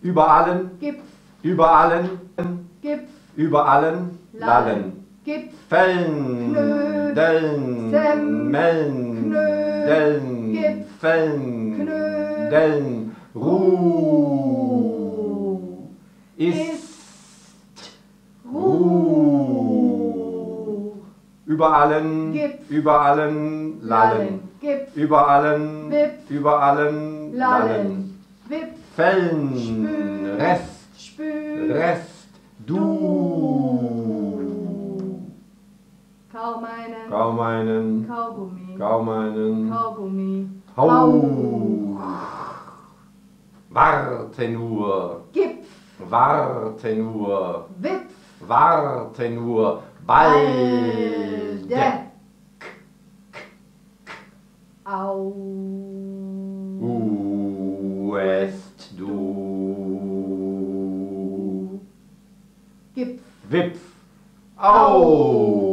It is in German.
über allen, Gipf, über allen, Gipf, über allen, lallen. Gipf, Fällen, Knöd, Dellen, Sem, Mellen, Knöd, Dellen, Gipf, Fällen, Knöd, Dellen, Ruh, ist, Ruh. Über allen, Gipf, über allen, lallen. Gipf, Über allen, Wipf, über allen, lallen, Wipf, Fällen, Spül, Rest, Spül, Rest, du. Kaum einen, Kaum einen, Kaugummi, kaum einen, Kaugummi, Hauch. Warte nur, Gipf, warte nur, Wipf, warte nur, balde. Au. Uest du. Gipf, Wipf. Au.